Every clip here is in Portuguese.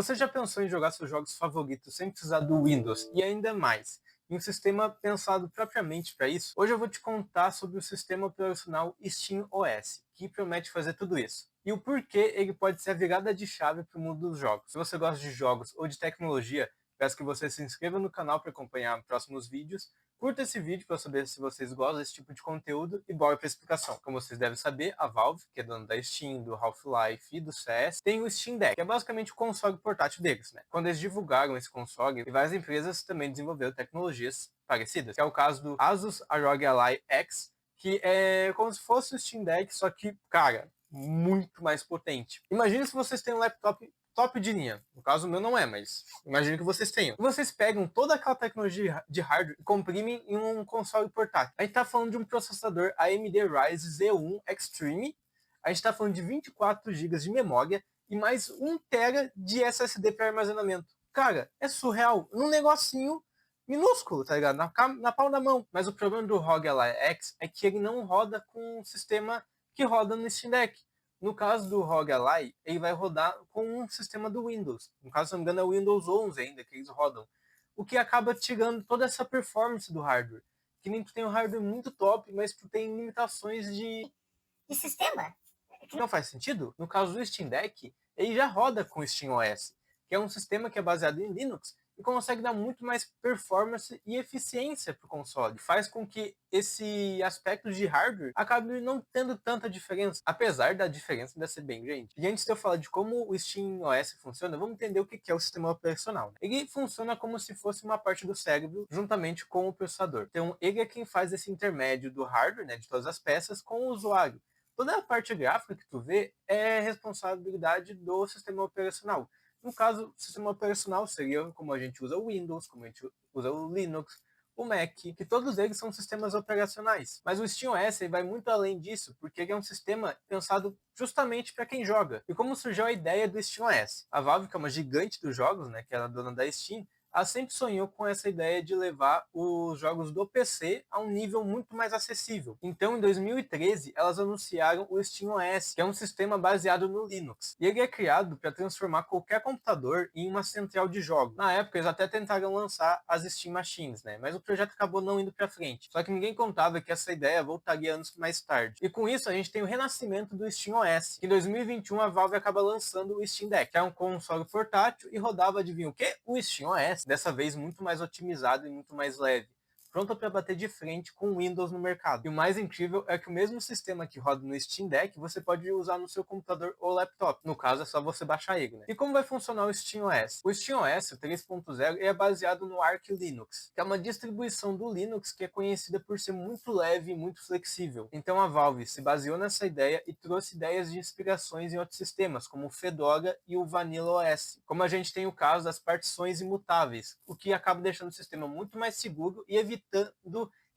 Você já pensou em jogar seus jogos favoritos sem precisar do Windows e ainda mais, em um sistema pensado propriamente para isso? Hoje eu vou te contar sobre o sistema operacional SteamOS, que promete fazer tudo isso. E o porquê ele pode ser a virada de chave para o mundo dos jogos. Se você gosta de jogos ou de tecnologia, peço que você se inscreva no canal para acompanhar próximos vídeos. Curta esse vídeo para saber se vocês gostam desse tipo de conteúdo e bora para a explicação. Como vocês devem saber, a Valve, que é dona da Steam, do Half-Life e do CS, tem o Steam Deck, que é basicamente o console portátil deles, né? Quando eles divulgaram esse console, várias empresas também desenvolveram tecnologias parecidas, que é o caso do Asus ROG Ally X, que é como se fosse o Steam Deck, só que, cara, muito mais potente. Imagina se vocês têm um laptop top de linha. No caso, o meu não é, mas imagino que vocês tenham. E vocês pegam toda aquela tecnologia de hardware e comprimem em um console portátil. A gente está falando de um processador AMD Ryzen Z1 Extreme. A gente está falando de 24 GB de memória e mais 1 TB de SSD para armazenamento. Cara, é surreal. Um negocinho minúsculo, tá ligado? Na palma da mão. Mas o problema do ROG Ally X é que ele não roda com um sistema que roda no Steam Deck. No caso do ROG Ally, ele vai rodar com um sistema do Windows. No caso, se não me engano, é o Windows 11 ainda que eles rodam. O que acaba tirando toda essa performance do hardware. Que nem tu tem um hardware muito top, mas tu tem limitações de sistema. Que não faz sentido. No caso do Steam Deck, ele já roda com o SteamOS, que é um sistema que é baseado em Linux e consegue dar muito mais performance e eficiência para o console. Faz com que esse aspecto de hardware acabe não tendo tanta diferença, apesar da diferença ainda ser bem grande. E antes de eu falar de como o SteamOS funciona, vamos entender o que é o sistema operacional. Ele funciona como se fosse uma parte do cérebro juntamente com o processador. Então, ele é quem faz esse intermédio do hardware, né, de todas as peças, com o usuário. Toda a parte gráfica que tu vê é responsabilidade do sistema operacional. No caso, o sistema operacional seria como a gente usa o Windows, como a gente usa o Linux, o Mac, que todos eles são sistemas operacionais. Mas o SteamOS vai muito além disso, porque ele é um sistema pensado justamente para quem joga. E como surgiu a ideia do SteamOS? A Valve, que é uma gigante dos jogos, né, que é a dona da Steam, ela sempre sonhou com essa ideia de levar os jogos do PC a um nível muito mais acessível. Então, em 2013, elas anunciaram o SteamOS, que é um sistema baseado no Linux. E ele é criado para transformar qualquer computador em uma central de jogos. Na época, eles até tentaram lançar as Steam Machines, né? Mas o projeto acabou não indo para frente. Só que ninguém contava que essa ideia voltaria anos mais tarde. E com isso, a gente tem o renascimento do SteamOS. Em 2021, a Valve acaba lançando o Steam Deck, que é um console portátil e rodava, adivinha o quê? O SteamOS. Dessa vez muito mais otimizado e muito mais leve, pronto para bater de frente com o Windows no mercado. E o mais incrível é que o mesmo sistema que roda no Steam Deck você pode usar no seu computador ou laptop. No caso é só você baixar ele, né? E como vai funcionar o SteamOS? O SteamOS 3.0 é baseado no Arch Linux, que é uma distribuição do Linux que é conhecida por ser muito leve e muito flexível. Então a Valve se baseou nessa ideia e trouxe ideias de inspirações em outros sistemas, como o Fedora e o Vanilla OS. Como a gente tem o caso das partições imutáveis, o que acaba deixando o sistema muito mais seguro e evitando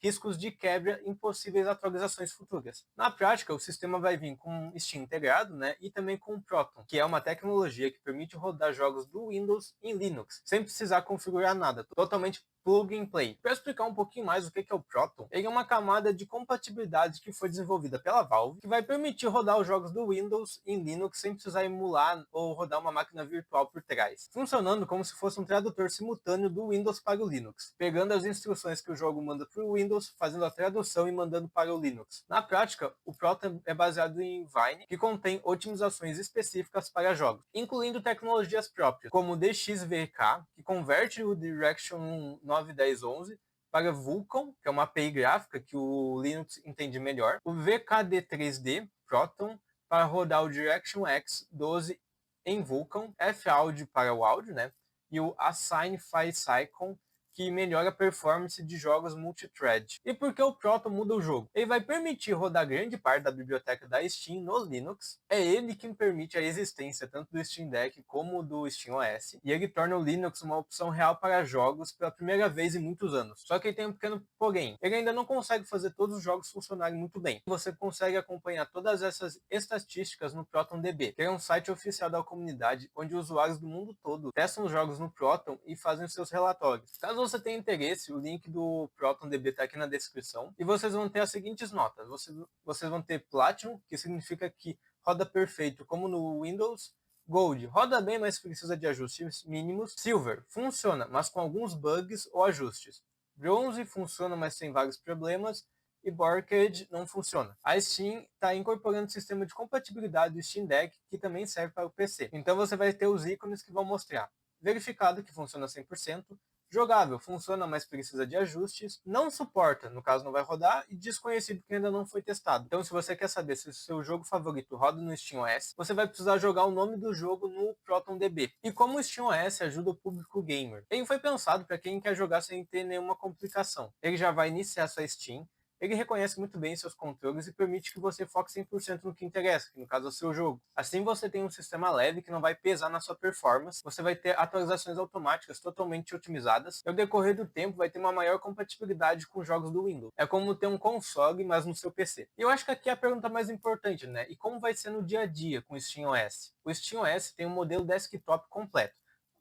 riscos de quebra em possíveis atualizações futuras. Na prática, o sistema vai vir com um Steam integrado, né, e também com o Proton, que é uma tecnologia que permite rodar jogos do Windows em Linux, sem precisar configurar nada, totalmente plug and play. Para explicar um pouquinho mais o que é o Proton, ele é uma camada de compatibilidade que foi desenvolvida pela Valve, que vai permitir rodar os jogos do Windows em Linux sem precisar emular ou rodar uma máquina virtual por trás, funcionando como se fosse um tradutor simultâneo do Windows para o Linux, pegando as instruções que o jogo manda para o Windows, fazendo a tradução e mandando para o Linux. Na prática, o Proton é baseado em Wine, que contém otimizações específicas para jogos, incluindo tecnologias próprias, como o DXVK, que converte o Direction 9.10.11 para Vulkan, que é uma API gráfica que o Linux entende melhor, o VKD3D Proton para rodar o DirectX 12 em Vulkan, F-Audio para o áudio, né? E o Assign File Cycle, que melhora a performance de jogos multithread. E por que o Proton muda o jogo? Ele vai permitir rodar grande parte da biblioteca da Steam no Linux. É ele que permite a existência tanto do Steam Deck como do SteamOS. E ele torna o Linux uma opção real para jogos pela primeira vez em muitos anos. Só que ele tem um pequeno porém. Ele ainda não consegue fazer todos os jogos funcionarem muito bem. Você consegue acompanhar todas essas estatísticas no ProtonDB, que é um site oficial da comunidade onde usuários do mundo todo testam os jogos no Proton e fazem seus relatórios. Caso você tenha interesse, o link do ProtonDB está aqui na descrição. E vocês vão ter as seguintes notas. Vocês vão ter Platinum, que significa que roda perfeito como no Windows, Gold, roda bem, mas precisa de ajustes mínimos. Silver, funciona, mas com alguns bugs ou ajustes. Bronze, funciona, mas tem vários problemas. E Borked não funciona. A Steam está incorporando o sistema de compatibilidade do Steam Deck, que também serve para o PC. Então você vai ter os ícones que vão mostrar verificado, que funciona 100%, jogável, funciona, mas precisa de ajustes, não suporta, no caso não vai rodar, e desconhecido, que ainda não foi testado. Então se você quer saber se o seu jogo favorito roda no SteamOS, você vai precisar jogar o nome do jogo no ProtonDB. E como o SteamOS ajuda o público gamer? Ele foi pensado para quem quer jogar sem ter nenhuma complicação. Ele já vai iniciar sua Steam, ele reconhece muito bem seus controles e permite que você foque 100% no que interessa, que no caso é o seu jogo. Assim você tem um sistema leve que não vai pesar na sua performance, você vai ter atualizações automáticas totalmente otimizadas, e ao decorrer do tempo vai ter uma maior compatibilidade com jogos do Windows. É como ter um console, mas no seu PC. E eu acho que aqui é a pergunta mais importante, né? E como vai ser no dia a dia com o SteamOS? O SteamOS tem um modelo desktop completo,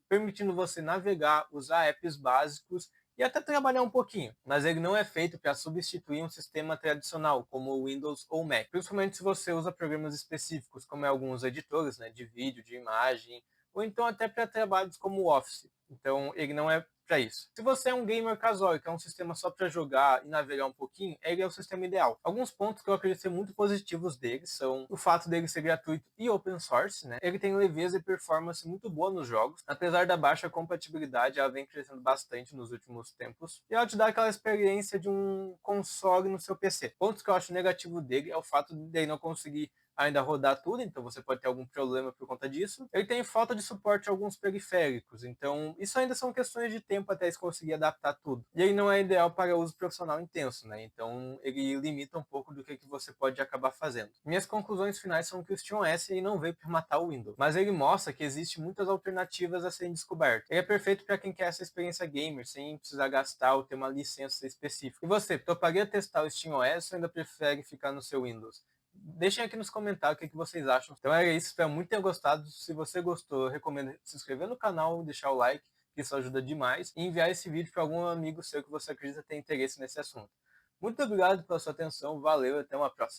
permitindo você navegar, usar apps básicos e até trabalhar um pouquinho, mas ele não é feito para substituir um sistema tradicional como o Windows ou Mac, principalmente se você usa programas específicos, como alguns editores, né, de vídeo, de imagem, ou então até para trabalhos como o Office. Então ele não é para isso. Se você é um gamer casual e quer um sistema só para jogar e navegar um pouquinho, ele é o sistema ideal. Alguns pontos que eu acredito ser muito positivos dele são o fato dele ser gratuito e open source, né? Ele tem leveza e performance muito boa nos jogos, apesar da baixa compatibilidade, ela vem crescendo bastante nos últimos tempos, e ela te dá aquela experiência de um console no seu PC. Pontos que eu acho negativo dele é o fato de ele não conseguir ainda rodar tudo, então você pode ter algum problema por conta disso. Ele tem falta de suporte a alguns periféricos, então isso ainda são questões de tempo até eles conseguir adaptar tudo. E ele não é ideal para uso profissional intenso, né? Então ele limita um pouco do que você pode acabar fazendo. Minhas conclusões finais são que o SteamOS não veio para matar o Windows, mas ele mostra que existem muitas alternativas a serem descobertas. Ele é perfeito para quem quer essa experiência gamer, sem precisar gastar ou ter uma licença específica. E você, toparia testar o SteamOS ou ainda prefere ficar no seu Windows? Deixem aqui nos comentários o que vocês acham. Então era isso, espero muito ter gostado. Se você gostou, eu recomendo se inscrever no canal, deixar o like, que isso ajuda demais, e enviar esse vídeo para algum amigo seu que você acredita ter interesse nesse assunto. Muito obrigado pela sua atenção, valeu e até uma próxima.